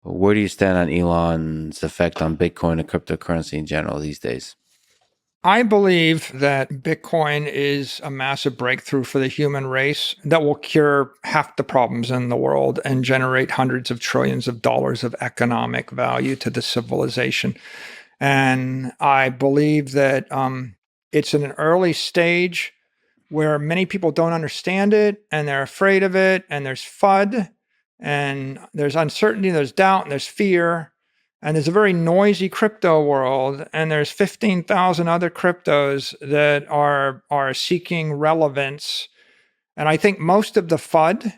Where do you stand on Elon's effect on Bitcoin and cryptocurrency in general these days? I believe that Bitcoin is a massive breakthrough for the human race that will cure half the problems in the world and generate hundreds of trillions of dollars of economic value to the civilization. And I believe that it's in an early stage where many people don't understand it and they're afraid of it, and there's FUD and there's uncertainty, there's doubt, and there's fear. And there's a very noisy crypto world, and there's 15,000 other cryptos that are seeking relevance. And I think most of the FUD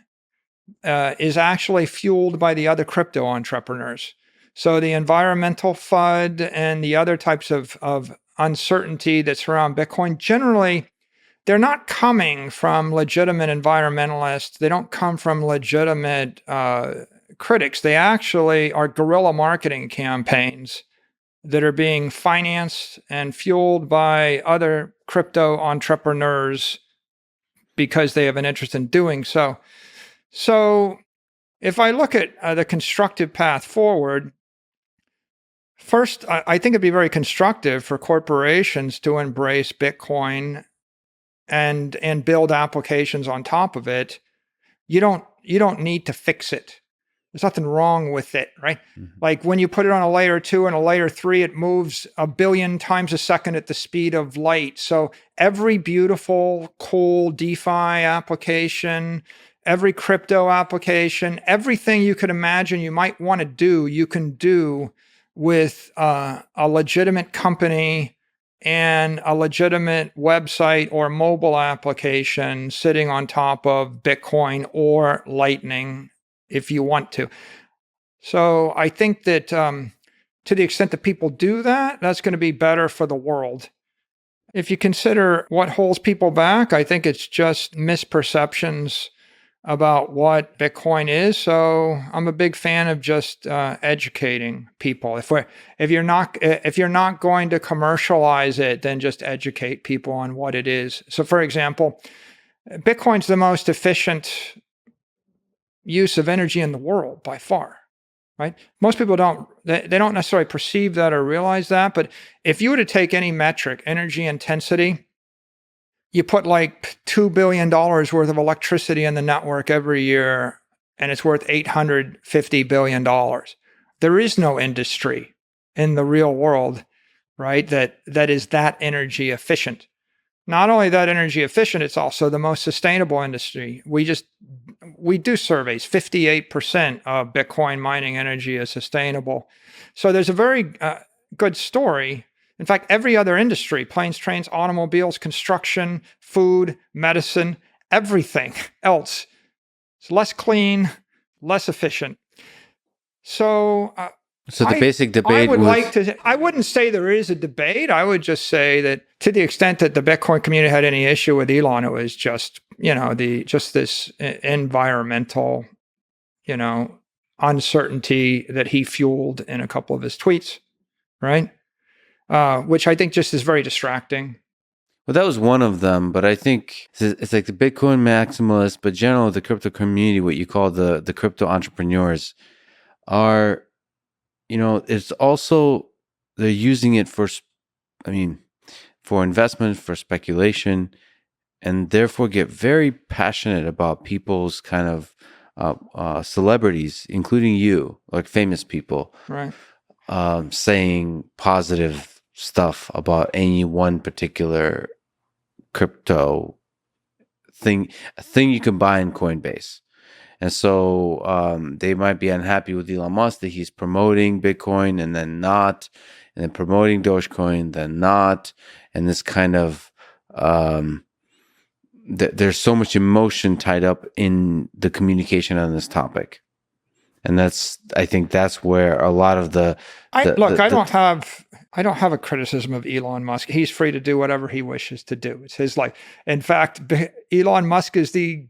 is actually fueled by the other crypto entrepreneurs. So the environmental FUD and the other types of uncertainty that surround Bitcoin, generally, they're not coming from legitimate environmentalists. They don't come from legitimate critics. They actually are guerrilla marketing campaigns that are being financed and fueled by other crypto entrepreneurs because they have an interest in doing so. So if I look at the constructive path forward, first, I think it'd be very constructive for corporations to embrace Bitcoin and build applications on top of it. You don't need to fix it. There's nothing wrong with it, right? Mm-hmm. Like when you put it on a layer 2 and a layer 3, it moves a billion times a second at the speed of light. So every beautiful, cool DeFi application, every crypto application, everything you could imagine you might want to do, you can do with a legitimate company and a legitimate website or mobile application sitting on top of Bitcoin or Lightning if you want to. So I think that to the extent that people do that, that's going to be better for the world. If you consider what holds people back, I think it's just misperceptions about what Bitcoin is. So I'm a big fan of just educating people. If you're not going to commercialize it, then just educate people on what it is. So, for example, Bitcoin's the most efficient use of energy in the world by far. Right? Most people they don't necessarily perceive that or realize that. But if you were to take any metric, energy intensity, you put like $2 billion worth of electricity in the network every year, and it's worth $850 billion. There is no industry in the real world, right, that is that energy efficient. Not only that energy efficient, it's also the most sustainable industry. We do surveys. 58% of Bitcoin mining energy is sustainable. So there's a very good story. In fact, every other industry, planes, trains, automobiles, construction, food, medicine, everything else is less clean, less efficient. So So the basic I debate would like was, to, I wouldn't say there is a debate. I would just say that to the extent that the Bitcoin community had any issue with Elon, it was just, just this environmental, you know, uncertainty that he fueled in a couple of his tweets, right? Which I think just is very distracting. well, that was one of them, but I think it's like the Bitcoin maximalists, but generally the crypto community, what you call the crypto entrepreneurs, are, it's also, they're using it for, I mean, for investment, for speculation, and therefore get very passionate about people's kind of celebrities, including you, like famous people, Right. saying positive stuff about any one particular crypto thing, a thing you can buy in Coinbase. And so they might be unhappy with Elon Musk that he's promoting Bitcoin and then not, and then promoting Dogecoin, then not. And this kind of, there's so much emotion tied up in the communication on this topic. And I think that's where a lot of I don't have a criticism of Elon Musk. He's free to do whatever he wishes to do. It's his life. In fact, Elon Musk is the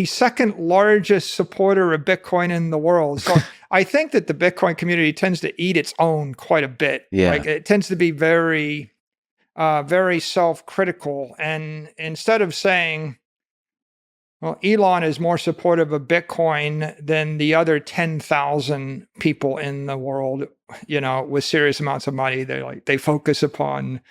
second largest supporter of Bitcoin in the world. So I think that the Bitcoin community tends to eat its own quite a bit. yeah. Like it tends to be very, very self-critical. And instead of saying, Well, Elon is more supportive of Bitcoin than the other 10,000 people in the world, with serious amounts of money. They focus upon,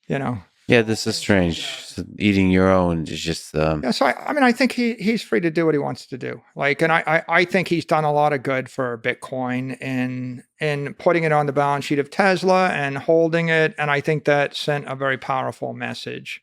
you know. Yeah, this is strange. So eating your own is just Yeah, so I mean, I think he's free to do what he wants to do. And I think he's done a lot of good for Bitcoin in putting it on the balance sheet of Tesla and holding it, and I think that sent a very powerful message.